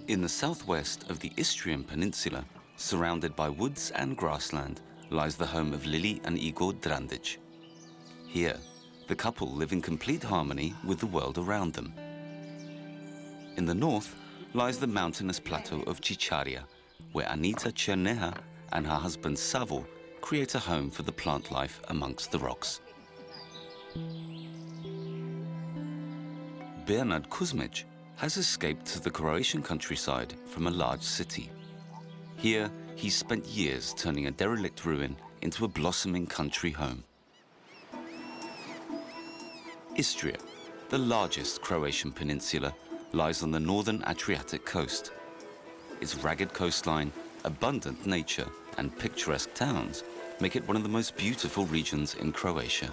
In the southwest of the Istrian Peninsula, surrounded by woods and grassland, lies the home of Lily and Igor Drandic. Here, the couple live in complete harmony with the world around them. In the north lies the mountainous plateau of Cicharia, where Anita and her husband Savo create a home for the plant life amongst the rocks. Bernard Kuzmic has escaped to the Croatian countryside from a large city. Here, he's spent years turning a derelict ruin into a blossoming country home. Istria, the largest Croatian peninsula, lies on the northern Adriatic coast. Its ragged coastline, abundant nature, and picturesque towns make it one of the most beautiful regions in Croatia.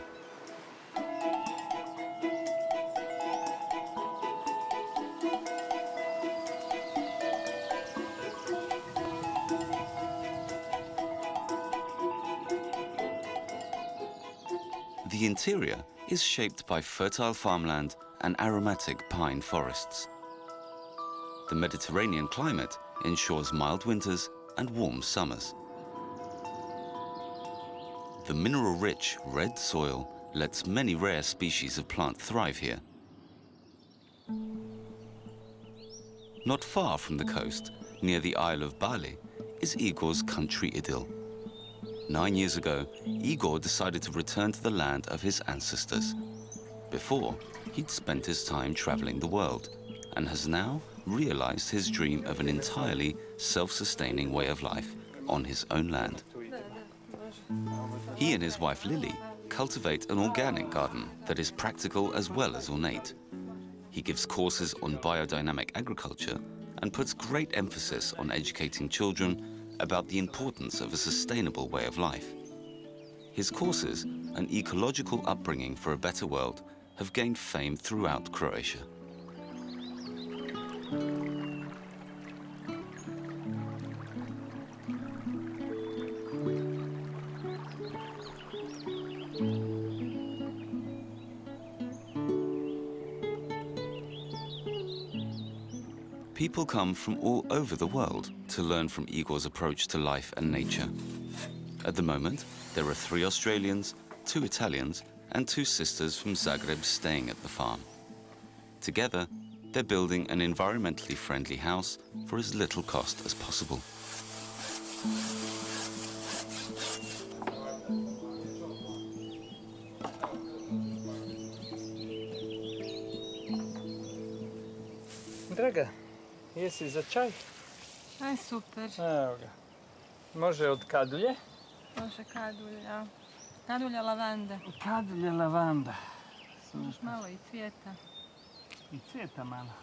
The interior is shaped by fertile farmland and aromatic pine forests. The Mediterranean climate ensures mild winters and warm summers. The mineral-rich red soil lets many rare species of plant thrive here. Not far from the coast, near the Isle of Bali, is Igor's country idyll. 9 years ago, Igor decided to return to the land of his ancestors. Before, he'd spent his time traveling the world and has now realized his dream of an entirely self-sustaining way of life on his own land. He and his wife Lily cultivate an organic garden that is practical as well as ornate. He gives courses on biodynamic agriculture and puts great emphasis on educating children about the importance of a sustainable way of life. His courses and ecological upbringing for a better world have gained fame throughout Croatia. People come from all over the world to learn from Igor's approach to life and nature. At the moment, there are 3 Australians, 2 Italians, and 2 sisters from Zagreb staying at the farm. Together, they're building an environmentally friendly house for as little cost as possible. Draga, jesi za čaj? Aj, super. Evo ga. Može od kadulje? Može kadulja. Kadulja lavanda. Kadulje lavanda. Još malo i cvijeta. I cvijeta malo.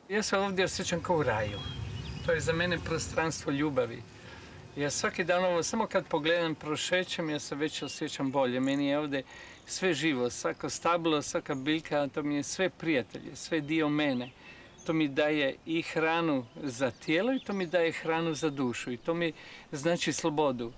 Ja se ovdje osjećam kao u raju. To je za mene prostranstvo ljubavi. Ja svaki dan ovo, samo kad pogledam, prošećem, ja se već osjećam bolje. Meni je ovdje sve živo, svako stablo, svaka biljka, to mi je sve prijatelje, sve dio mene. To mi daje i hranu za tijelo i to mi daje hranu za dušu i to mi znači slobodu.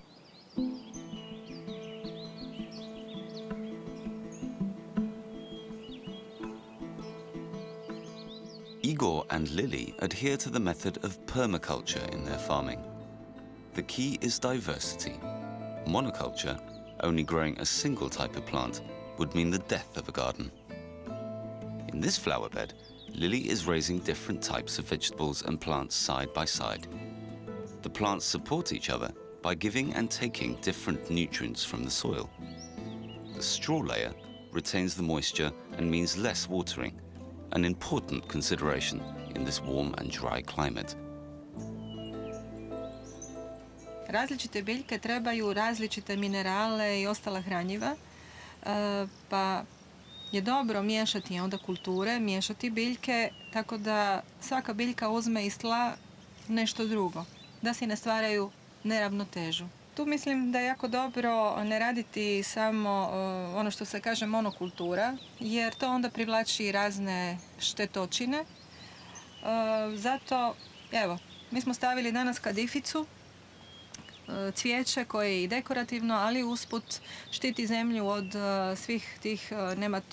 Igor and Lily adhere to the method of permaculture in their farming. The key is diversity. Monoculture, only growing a single type of plant, would mean the death of a garden. In this flower bed, Lily is raising different types of vegetables and plants side by side. The plants support each other by giving and taking different nutrients from the soil. The straw layer retains the moisture and means less watering, an important consideration in this warm and dry climate. Različite biljke trebaju različite minerale i ostala hranjiva, pa je dobro miješati onda kulture, miješati biljke, tako da svaka biljka uzme iz tla nešto drugo, da si ne stvaraju neravnotežu. Tu mislim da je jako dobro ne raditi samo ono što se kaže monokultura, jer to onda privlači razne štetočine. Zato, evo, mi smo stavili danas kadificu, cvijeće koje je i dekorativno, ali usput štiti zemlju od svih tih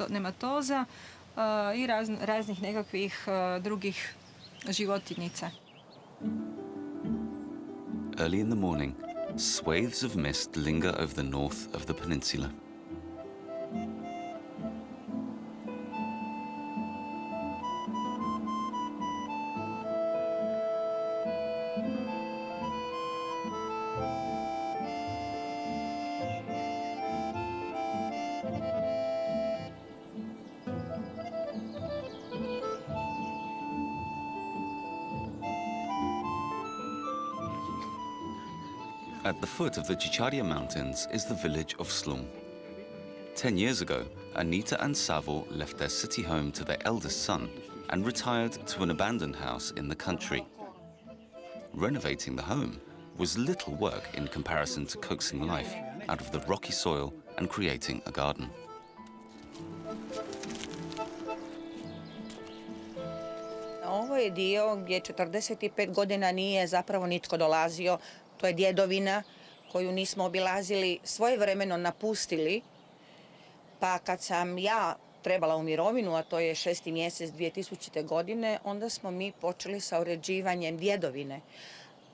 nematoza. i raznih nekakvih drugih životinjica. Early in the morning, swathes of mist linger over the north of the peninsula. At the foot of the Chicharia Mountains is the village of Slum. 10 years ago, Anita and Savo left their city home to their eldest son and retired to an abandoned house in the country. Renovating the home was little work in comparison to coaxing life out of the rocky soil and creating a garden. Ovo je dio gdje 45 godina nije zapravo nitko dolazio. To je djedovina koju nismo obilazili, svojevremeno napustili. Pa kad sam ja trebala u mirovinu, a to je 6. mjesec 2000. godine, onda smo mi počeli sa uređivanjem djedovine.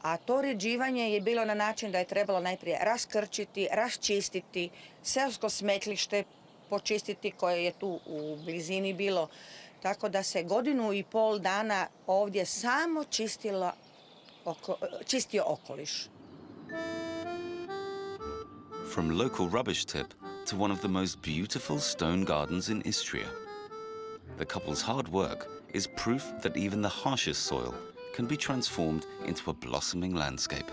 A to uređivanje je bilo na način da je trebalo najprije raskrčiti, raščistiti, seosko smetlište počistiti koje je tu u blizini bilo. Tako da se 1,5 dana ovdje samo čistio okoliš. From local rubbish tip to one of the most beautiful stone gardens in Istria. The couple's hard work is proof that even the harshest soil can be transformed into a blossoming landscape.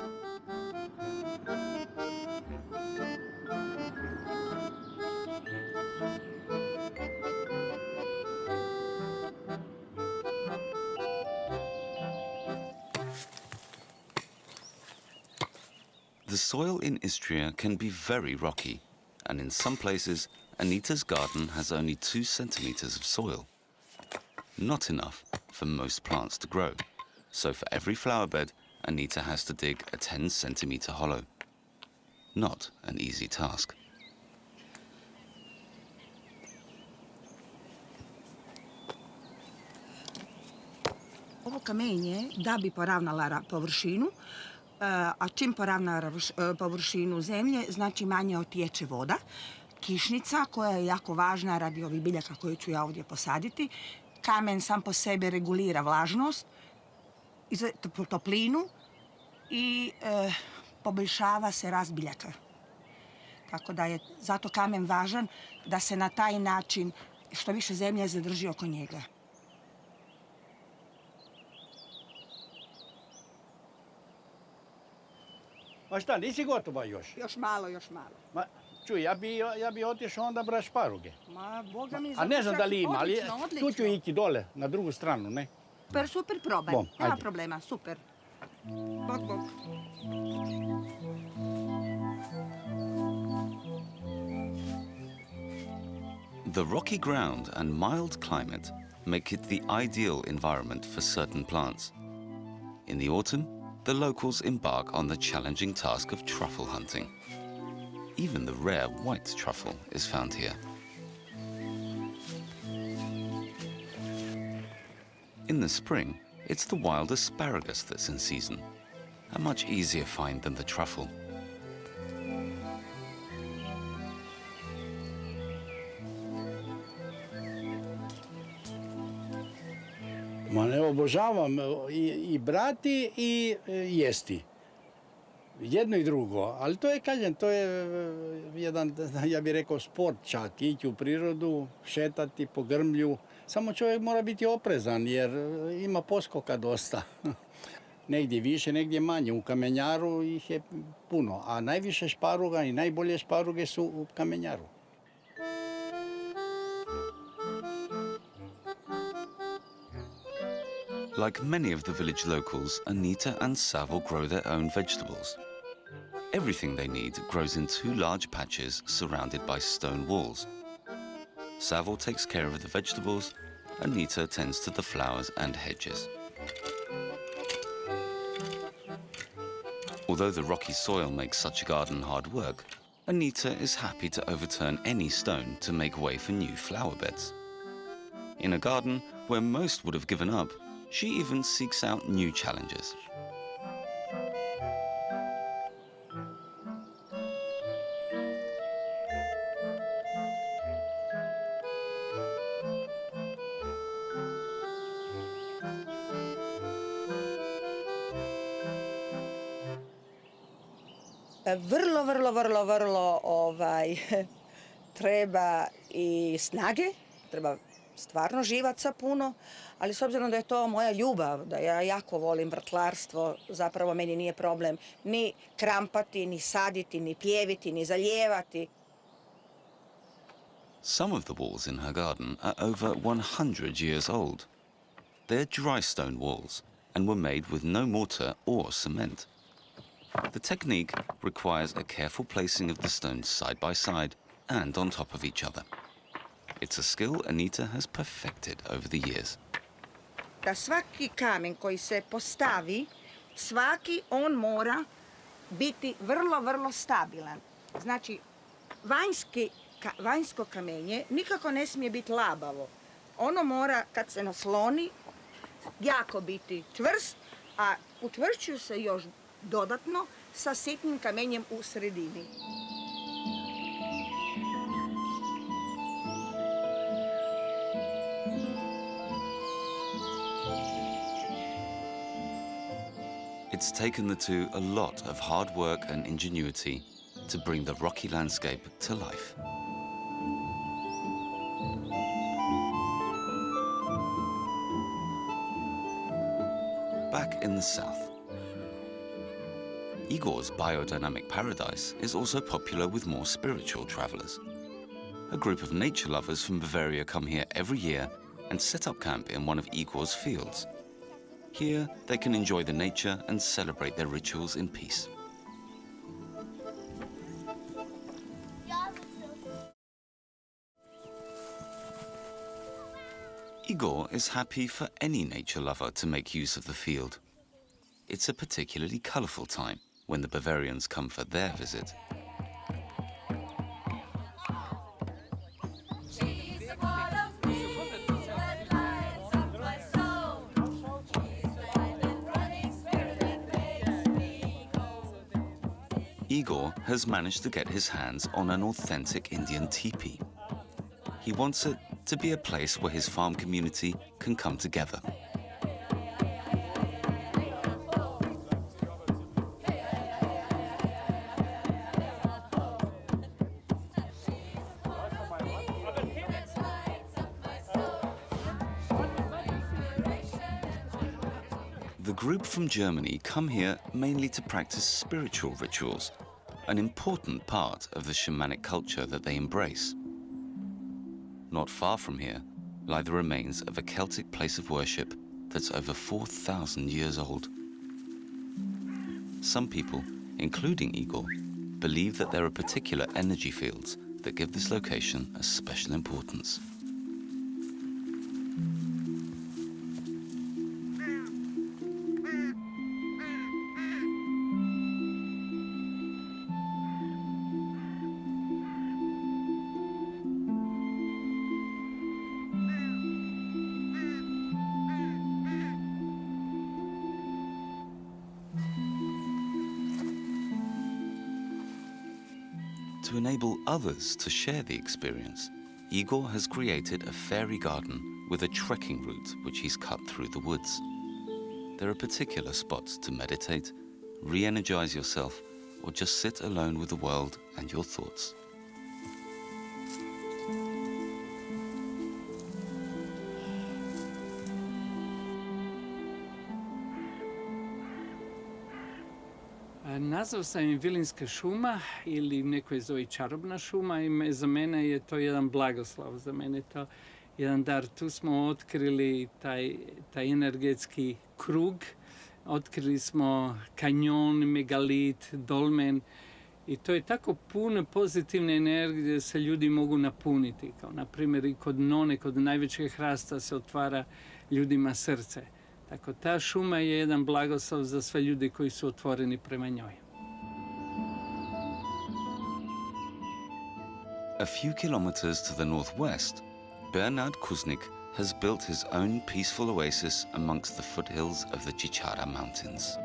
The soil in Istria can be very rocky, and in some places, Anita's garden has only 2 centimeters of soil. Not enough for most plants to grow, so for every flower bed, Anita has to dig a 10-centimeter hollow. Not an easy task. Ovo kamenje da bi poravnala površinu, a čim poravna površinu zemlje, znači manje otječe voda. Kišnica koja je jako važna radi ovih biljaka koje ću ja ovdje posaditi. Kamen sam po sebi regulira vlažnost, toplinu i poboljšava se rast biljaka. Tako da je zato kamen važan da se na taj način što više zemlje zadrži oko njega. Ma šta, nisi gotova još? Još malo, još malo. Ma, čuj, ja bi otišao onda brati šparuge. Ma, Boga mi A ne znam da li ima, ali odlično. tu ću ići dole, na drugu stranu, ne? Super, probaj. Bom, Nema ajde. problema, super. Bok. The rocky ground and mild climate make it the ideal environment for certain plants. In the autumn, the locals embark on the challenging task of truffle hunting. Even the rare white truffle is found here. In the spring, it's the wild asparagus that's in season, a much easier find than the truffle. Ma ne obožavam i brati i jesti. Jedno i drugo, ali to je, kažem, to je jedan, ja bih rekao, sport čak, ići u prirodu, šetati po grmlju. Samo čovjek mora biti oprezan jer ima poskoka dosta. Negdje više, negdje manje. U kamenjaru ih je puno, a najviše šparuga i najbolje šparuge su u kamenjaru. Like many of the village locals, Anita and Savo grow their own vegetables. Everything they need grows in 2 large patches surrounded by stone walls. Savo takes care of the vegetables, Anita tends to the flowers and hedges. Although the rocky soil makes such a garden hard work, Anita is happy to overturn any stone to make way for new flower beds. In a garden where most would have given up, she even seeks out new challenges. Vrlo treba i snage, treba stvarno živaca puno, ali s obzirom da je to moja ljubav, da ja jako volim vrtlarstvo, zapravo meni nije problem ni krampati, ni saditi, ni pjeviti, ni zalijevati. Some of the walls in her garden are over 100 years old. They're dry stone walls and were made with no mortar or cement. The technique requires a careful placing of the stones side by side and on top of each other. It's a skill Anita has perfected over the years. Da svaki kamen koji se postavi, svaki on mora biti vrlo stabilan. Znači, vanjsko kamenje nikako ne smije biti labavo. Ono mora, kad se nasloni, jako biti čvrst, a učvršćuju se još dodatno sa sitnim kamenjem u sredini. It's taken the two a lot of hard work and ingenuity to bring the rocky landscape to life. Back in the south, Igor's biodynamic paradise is also popular with more spiritual travelers. A group of nature lovers from Bavaria come here every year and set up camp in one of Igor's fields. Here, they can enjoy the nature and celebrate their rituals in peace. Igor is happy for any nature lover to make use of the field. It's a particularly colourful time when the Bavarians come for their visit. Igor has managed to get his hands on an authentic Indian teepee. He wants it to be a place where his farm community can come together. The group from Germany come here mainly to practice spiritual rituals, an important part of the shamanic culture that they embrace. Not far from here lie the remains of a Celtic place of worship that's over 4,000 years old. Some people, including Igor, believe that there are particular energy fields that give this location a special importance. To enable others to share the experience, Igor has created a fairy garden with a trekking route which he's cut through the woods. There are particular spots to meditate, re-energize yourself, or just sit alone with the world and your thoughts. Nazvao sam je Vilinska šuma ili neko je zove čarobna šuma i za mene je to jedan blagoslov, za mene je to jedan dar. Tu smo otkrili taj energetski krug, otkrili smo kanjon, megalit, dolmen i to je tako puno pozitivne energije da se ljudi mogu napuniti. Kao na primjer i kod none, kod najvećeg hrasta se otvara ljudima srce. Tako ta šuma je jedan blagoslov za sve ljude koji su otvoreni prema njoj. A few kilometers to the northwest, Bernard Kuznik has built his own peaceful oasis amongst the foothills of the Chichara Mountains.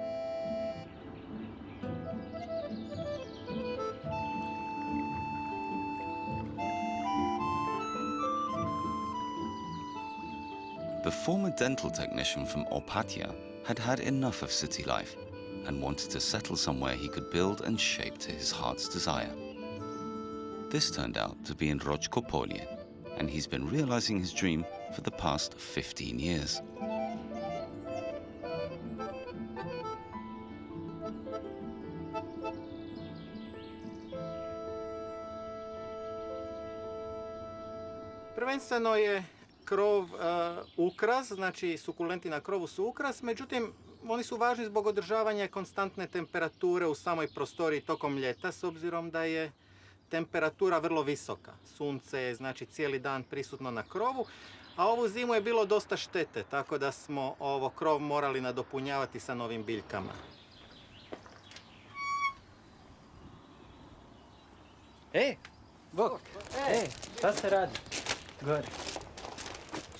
The former dental technician from Opatya had had enough of city life and wanted to settle somewhere he could build and shape to his heart's desire. This turned out to be in Rochkopolje, and he's been realizing his dream for the past 15 years. Prvenstveno je krov ukras, znači sukulenti na krovu su ukras, međutim oni su važni zbog održavanja konstantne temperature u samoj prostoriji tokom ljeta, s obzirom da je temperatura vrlo visoka. Sunce je znači cijeli dan prisutno na krovu, a ovu zimu je bilo dosta štete, tako da smo krov morali nadopunjavati sa novim biljkama. Bok! Šta se radi? Gore.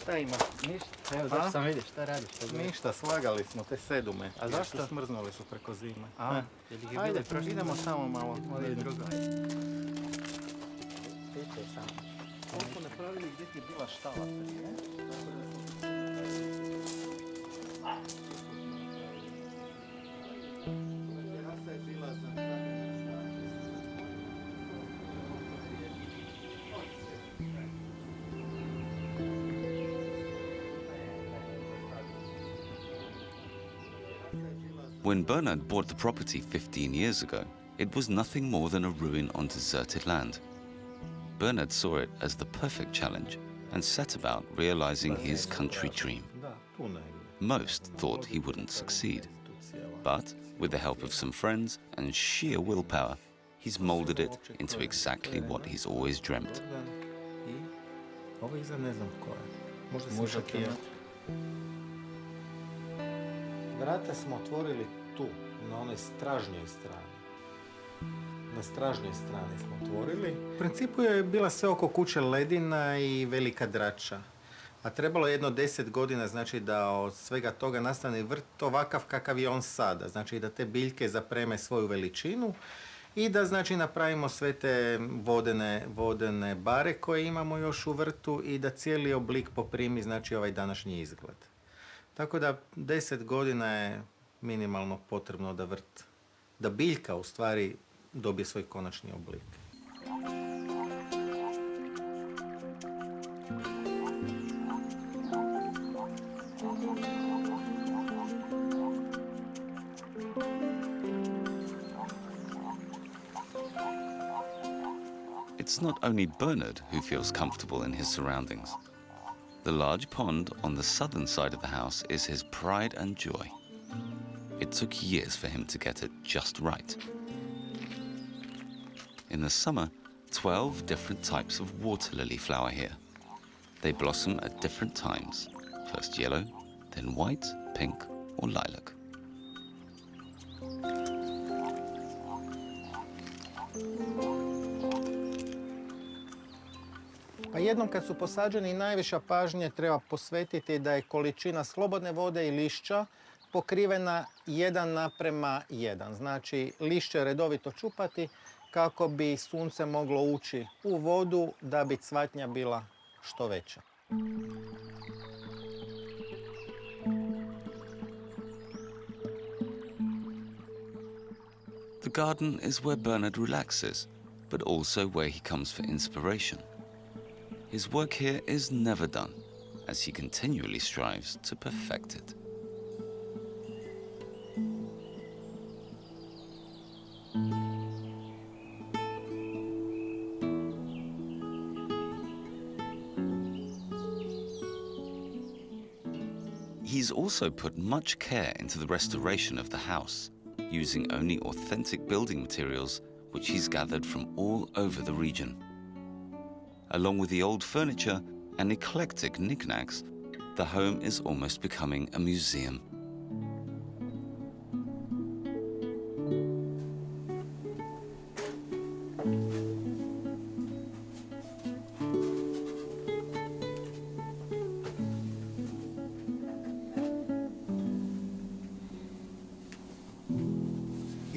Šta ima? Ništa. Evo, došao sam vidjeti šta radiš. Ništa, slagali smo te sedume. A zašto? Smrznuli su preko zime. Ajde, idemo samo malo. Pričaj samo. Ovo smo napravili gdje ti je bila štala prije. Terasa je bila za... When Bernard bought the property 15 years ago, it was nothing more than a ruin on deserted land. Bernard saw it as the perfect challenge and set about realizing his country dream. Most thought he wouldn't succeed, but with the help of some friends and sheer willpower, he's molded it into exactly what he's always dreamt. Ovo iza ne znam ko je. Možda se šokira. Vrata smo otvorili tu, na onoj stražnjoj strani. Na stražnjoj strani smo otvorili. U principu je bila sve oko kuće ledina i velika drača. A trebalo je jedno 10 godina, znači da od svega toga nastane vrt ovakav kakav je on sada. Znači da te biljke zapreme svoju veličinu i da znači napravimo sve te vodene bare koje imamo još u vrtu i da cijeli oblik poprimi znači ovaj današnji izgled. Tako da 10 godina je minimalno potrebno da biljka u stvari dobije svoj konačni oblik. It's not only Bernard who feels comfortable in his surroundings. The large pond on the southern side of the house is his pride and joy. It took years for him to get it just right. In the summer, 12 different types of water lily flower here. They blossom at different times, first yellow, then white, pink, or lilac. Pa jednom kad su posađeni, najviša pažnje treba posvetiti da je količina slobodne vode i lišća pokrivena 1:1. Znači lišće redovito čupati kako bi sunce moglo ući u vodu da bi cvatnja bila što veća. The garden is where Bernard relaxes, but also where he comes for inspiration. His work here is never done, as he continually strives to perfect it. He's also put much care into the restoration of the house, using only authentic building materials which he's gathered from all over the region. Along with the old furniture and eclectic knickknacks, the home is almost becoming a museum.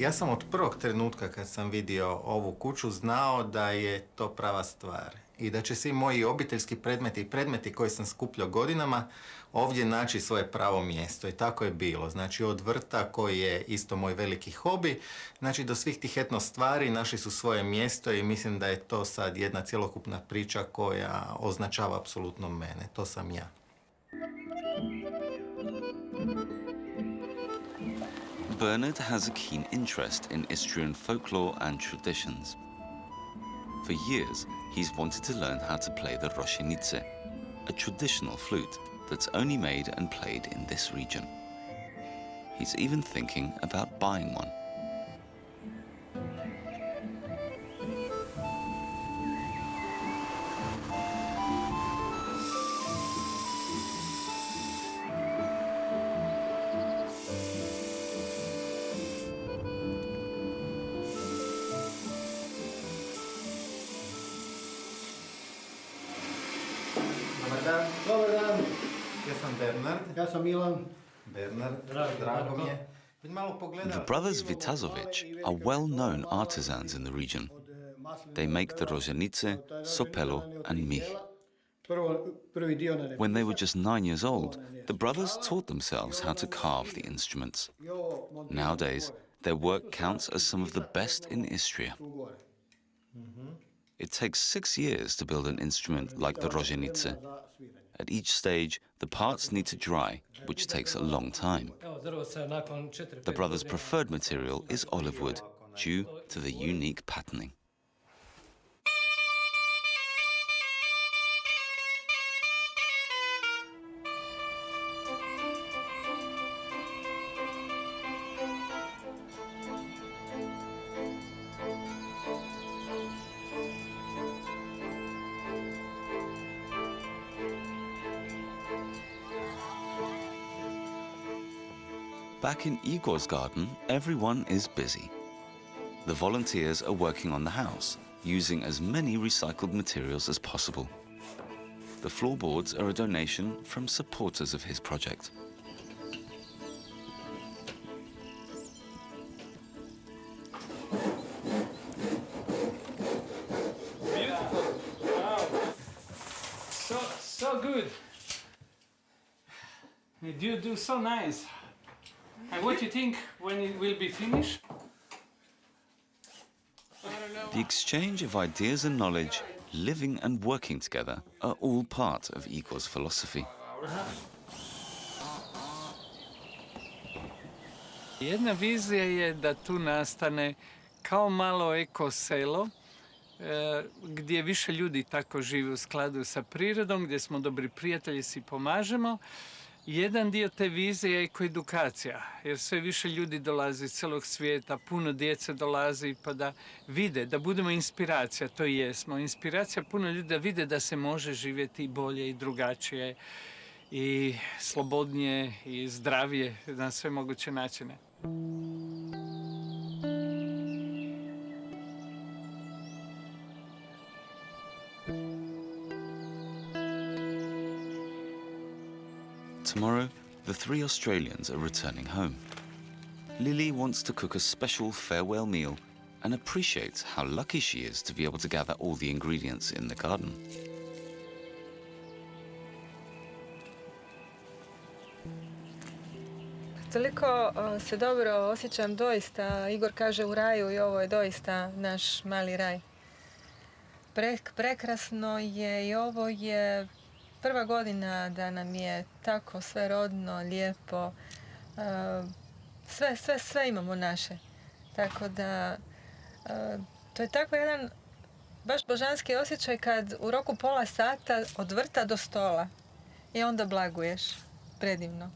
Ja sam od prvog trenutka kad sam vidio ovu kuću znao da je to prava stvar i da će svi moji obiteljski predmeti i predmeti koje sam skupljao godinama ovdje naći svoje pravo mjesto. I tako je bilo. Znači od vrta koji je isto moj veliki hobi, znači do svih tih etno stvari našli su svoje mjesto i mislim da je to sad jedna cjelokupna priča koja označava apsolutno mene. To sam ja. Bernard has a keen interest in Istrian folklore and traditions. For years, he's wanted to learn how to play the rošenice, a traditional flute that's only made and played in this region. He's even thinking about buying one. Dobar dan, Ja sam Bernard. ja sam Milan. Bernard, drago mi je. Malo pogledaj. The brothers Vitazovic are well-known artisans in the region. They make the roženice, sopelo and mich. When they were just 9 years old, the brothers taught themselves how to carve the instruments. Nowadays, their work counts as some of the best in Istria. It takes 6 years to build an instrument like the roženice. At each stage, the parts need to dry, which takes a long time. The brothers' preferred material is olive wood, due to the unique patterning. Back in Igor's garden, everyone is busy. The volunteers are working on the house, using as many recycled materials as possible. The floorboards are a donation from supporters of his project. Beautiful. Wow. So good. You do so nice. And what do you think when it will be finished? The exchange of ideas and knowledge, living and working together, are all part of Igor's philosophy. Jedna vizija je da tu nastane kao malo eko selo, gdje više ljudi tako žive u skladu sa prirodom, gdje smo dobri prijatelji, si pomažemo. Jedan dio te vizije je ekoedukacija, jer sve više ljudi dolazi iz cijelog svijeta, puno djece dolazi pa da vide, da budemo inspiracija, to i jesmo. Inspiracija puno ljudi da vide da se može živjeti bolje i drugačije i slobodnije i zdravije na sve moguće načine. Tomorrow, the 3 Australians are returning home. Lily wants to cook a special farewell meal and appreciates how lucky she is to be able to gather all the ingredients in the garden. Toliko se dobro osjećam doista. Igor kaže u raju i ovo je doista naš mali raj. Prekrasno je i ovo je prva godina da nam je tako sve rodno, lijepo. Sve imamo naše. Tako da to je tako jedan baš božanski osjećaj kad u roku pola sata od vrta do stola i onda blaguješ. Predivno.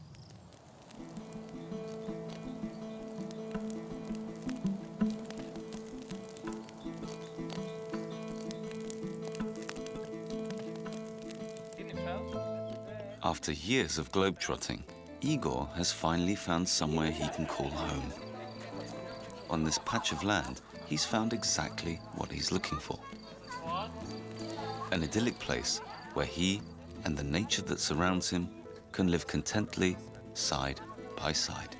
After years of globetrotting, Igor has finally found somewhere he can call home. On this patch of land, he's found exactly what he's looking for. An idyllic place where he and the nature that surrounds him can live contently side by side.